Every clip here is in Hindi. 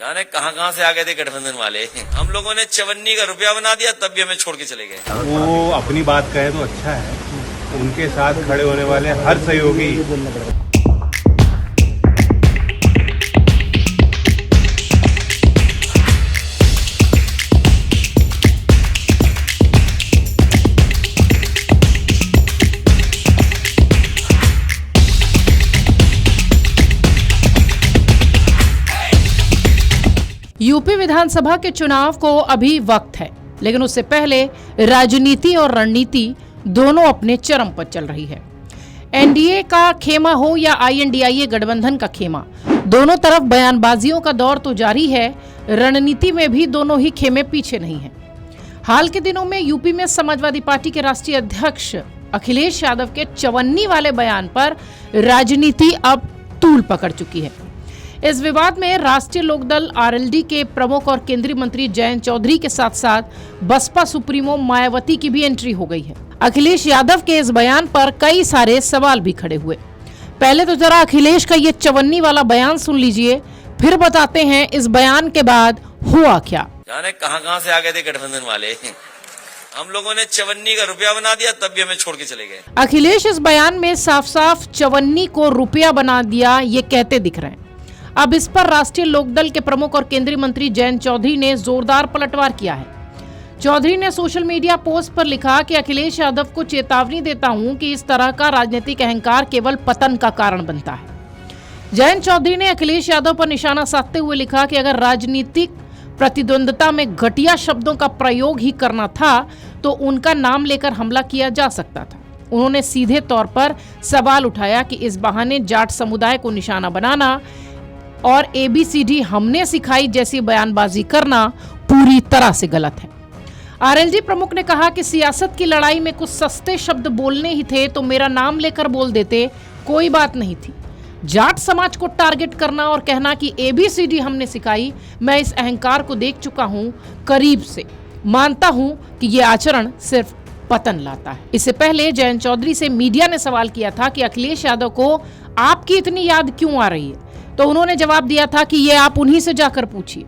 जाने कहां से आ गए थे गठबंधन वाले। हम लोगों ने 54 का रुपया बना दिया, तब भी हमें छोड़ के चले गए। वो अपनी बात कहे तो अच्छा है, उनके साथ खड़े होने वाले हर सहयोगी यूपी विधानसभा के चुनाव को अभी वक्त है, लेकिन उससे पहले राजनीति और रणनीति दोनों अपने चरम पर चल रही है। एनडीए का खेमा हो या आईएनडीआईए गठबंधन का खेमा, दोनों तरफ बयानबाजियों का दौर तो जारी है, रणनीति में भी दोनों ही खेमे पीछे नहीं हैं। हाल के दिनों में यूपी में समाजवादी पार्टी के राष्ट्रीय अध्यक्ष अखिलेश यादव के चवन्नी वाले बयान पर राजनीति अब तूल पकड़ चुकी है। इस विवाद में राष्ट्रीय लोकदल आरएलडी के प्रमुख और केंद्रीय मंत्री जयंत चौधरी के साथ साथ बसपा सुप्रीमो मायावती की भी एंट्री हो गई है। अखिलेश यादव के इस बयान पर कई सारे सवाल भी खड़े हुए। पहले तो जरा अखिलेश का ये चवन्नी वाला बयान सुन लीजिए, फिर बताते हैं इस बयान के बाद हुआ क्या। जाने कहां से आ गए थे गठबंधन वाले। हम लोगों ने 54 का रुपया बना दिया, तब भी हमें छोड़ के चले गए। अखिलेश इस बयान में साफ साफ 54 को रुपया बना दिया ये कहते दिख रहे हैं। अब इस पर राष्ट्रीय लोकदल के प्रमुख और केंद्रीय मंत्री जयंत चौधरी ने जोरदार पलटवार किया है। चौधरी ने सोशल मीडिया पोस्ट पर लिखा कि अखिलेश यादव को चेतावनी देता हूं कि इस तरह का राजनीतिक अहंकार केवल पतन का कारण बनता है। जयंत चौधरी ने अखिलेश यादव पर निशाना साधते हुए लिखा कि अगर राजनीतिक प्रतिद्वंदता में घटिया शब्दों का प्रयोग ही करना था तो उनका नाम लेकर हमला किया जा सकता था। उन्होंने सीधे तौर पर सवाल उठाया कि इस बहाने जाट समुदाय को निशाना बनाना और ABCD हमने सिखाई जैसी बयानबाजी करना पूरी तरह से गलत है। आरएलडी प्रमुख ने कहा कि सियासत की लड़ाई में कुछ सस्ते शब्द बोलने ही थे तो मेरा नाम लेकर बोल देते, कोई बात नहीं थी। जाट समाज को टारगेट करना और कहना कि ABCD हमने सिखाई, मैं इस अहंकार को देख चुका हूं करीब से, मानता हूं कि ये आचरण सिर्फ पतन लाता है। इससे पहले जयंत चौधरी से मीडिया ने सवाल किया था कि अखिलेश यादव को आपकी इतनी याद क्यों आ रही है, तो उन्होंने जवाब दिया था कि ये आप उन्हीं से जाकर पूछिए।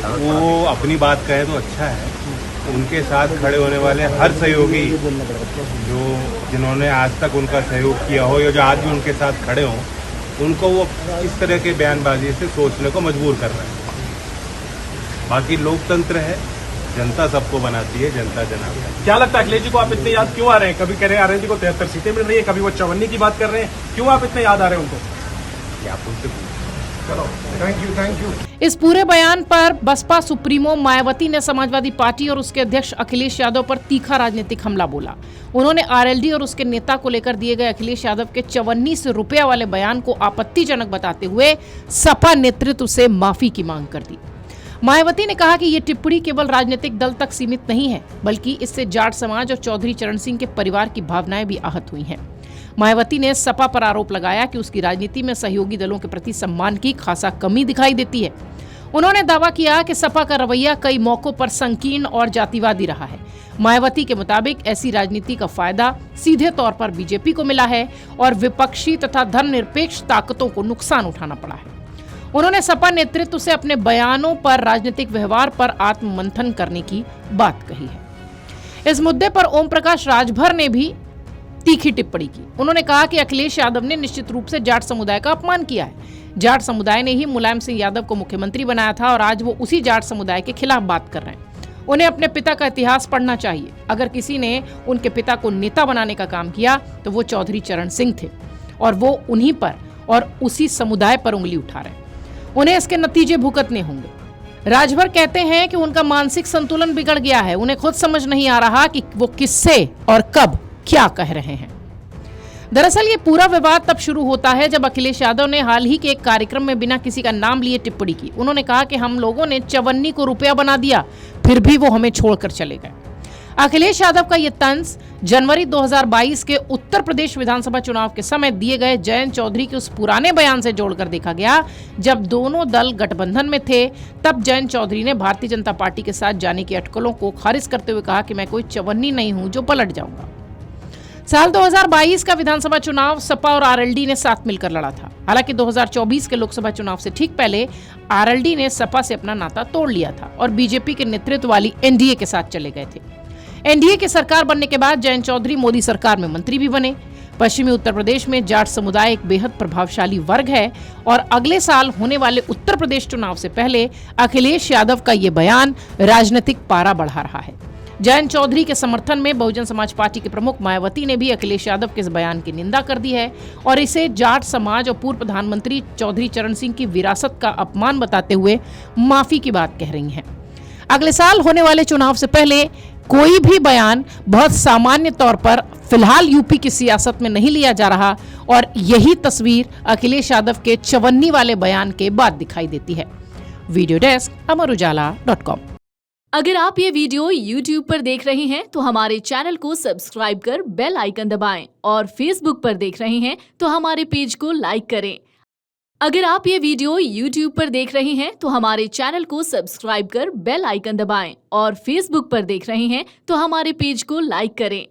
वो अपनी बात कहे तो अच्छा है, उनके साथ खड़े होने वाले हर सहयोगी जिन्होंने आज तक उनका सहयोग किया हो या जो आज भी उनके साथ खड़े हों, उनको वो इस तरह के बयानबाजी से सोचने को मजबूर कर रहे हैं। बाकी लोकतंत्र है, जनता सबको बनाती है, जनता जनाब है। क्या लगता है अखिलेश जी को आप इतने याद क्यों आ रहे हैं? कभी कह रहे हैं आरएलडी को 73 सीटें मिल रही है, कभी वो 54 की बात कर रहे हैं, क्यों आप इतने याद आ रहे हैं उनको? Thank you. इस पूरे बयान पर बसपा सुप्रीमो मायावती ने समाजवादी पार्टी और उसके अध्यक्ष अखिलेश यादव पर तीखा राजनीतिक हमला बोला। उन्होंने आरएलडी और उसके नेता को लेकर दिए गए अखिलेश यादव के 54 रुपया वाले बयान को आपत्तिजनक बताते हुए सपा नेतृत्व से माफी की मांग कर दी। मायावती ने कहा कि ये टिप्पणी केवल राजनीतिक दल तक सीमित नहीं है, बल्कि इससे जाट समाज और चौधरी चरण सिंह के परिवार की भावनाएं भी आहत हुई हैं। मायावती ने सपा पर आरोप लगाया कि उसकी राजनीति में सहयोगी दलों के प्रति सम्मान की खासा कमी दिखाई देती है। उन्होंने दावा किया कि सपा का रवैया कई मौकों पर संकीर्ण और जातिवादी रहा है। मायावती के मुताबिक ऐसी राजनीति का फायदा सीधे तौर पर बीजेपी को मिला है और विपक्षी तथा धर्मनिरपेक्ष ताकतों को नुकसान उठाना पड़ा है। उन्होंने सपा नेतृत्व से अपने बयानों पर राजनीतिक व्यवहार पर आत्ममंथन करने की बात कही है। इस मुद्दे पर ओम प्रकाश राजभर ने भी तीखी टिप्पणी की। उन्होंने कहा कि अखिलेश यादव ने निश्चित रूप से जाट समुदाय का अपमान किया है। जाट समुदाय ने ही मुलायम सिंह यादव को मुख्यमंत्री बनाया था और आज वो उसी जाट समुदाय के खिलाफ बात कर रहे हैं। उन्हें अपने पिता का इतिहास पढ़ना चाहिए। अगर किसी ने उनके पिता को नेता बनाने का काम किया तो वो चौधरी चरण सिंह थे और वो उन्हीं पर और उसी समुदाय पर उंगली उठा रहे हैं। उन्हें इसके नतीजे भुगतने होंगे। राजभर कहते हैं कि उनका मानसिक संतुलन बिगड़ गया है, उन्हें खुद समझ नहीं आ रहा कि वो किससे और कब क्या कह रहे हैं। दरअसल ये पूरा विवाद तब शुरू होता है जब अखिलेश यादव ने हाल ही के एक कार्यक्रम में बिना किसी का नाम लिए टिप्पणी की। उन्होंने कहा कि हम लोगों ने 54 को रुपया बना दिया, फिर भी वो हमें छोड़कर चले गए। अखिलेश यादव का ये तंज जनवरी 2022 के उत्तर प्रदेश विधानसभा चुनाव के समय दिए गए जयंत चौधरी के उस पुराने बयान से जोड़कर देखा गया जब दोनों दल गठबंधन में थे। तब जयंत चौधरी ने भारतीय जनता पार्टी के साथ जाने की अटकलों को खारिज करते हुए कहा कि मैं कोई 54 नहीं हूं जो पलट जाऊंगा। साल 2022 का विधानसभा चुनाव सपा और आरएलडी ने साथ मिलकर लड़ा था। हालांकि 2024 के लोकसभा चुनाव से ठीक पहले आरएलडी ने सपा से अपना नाता तोड़ लिया था और बीजेपी के नेतृत्व वाली एनडीए के साथ चले गए थे। एनडीए की सरकार बनने के बाद जयंत चौधरी मोदी सरकार में मंत्री भी बने। पश्चिमी उत्तर प्रदेश में जाट समुदाय एक बेहद प्रभावशाली वर्ग है और अगले साल होने वाले उत्तर प्रदेश चुनाव से पहले अखिलेश यादव का ये बयान राजनीतिक पारा बढ़ा रहा है। जयंत चौधरी के समर्थन में बहुजन समाज पार्टी के प्रमुख मायावती ने भी अखिलेश यादव के इस बयान की निंदा कर दी है और इसे जाट समाज और पूर्व प्रधानमंत्री चौधरी चरण सिंह की विरासत का अपमान बताते हुए माफी की बात कह रही हैं। अगले साल होने वाले चुनाव से पहले कोई भी बयान बहुत सामान्य तौर पर फिलहाल यूपी की सियासत में नहीं लिया जा रहा और यही तस्वीर अखिलेश यादव के चवन्नी वाले बयान के बाद दिखाई देती है। वीडियो डेस्क अमरुजाला.com। अगर आप ये वीडियो YouTube पर देख रहे हैं तो हमारे चैनल को सब्सक्राइब कर बेल आइकन दबाएं और Facebook पर देख रहे हैं तो हमारे पेज को लाइक करें। अगर आप ये वीडियो YouTube पर देख रहे हैं तो हमारे चैनल को सब्सक्राइब कर बेल आइकन दबाएं और Facebook पर देख रहे हैं तो हमारे पेज को लाइक करें।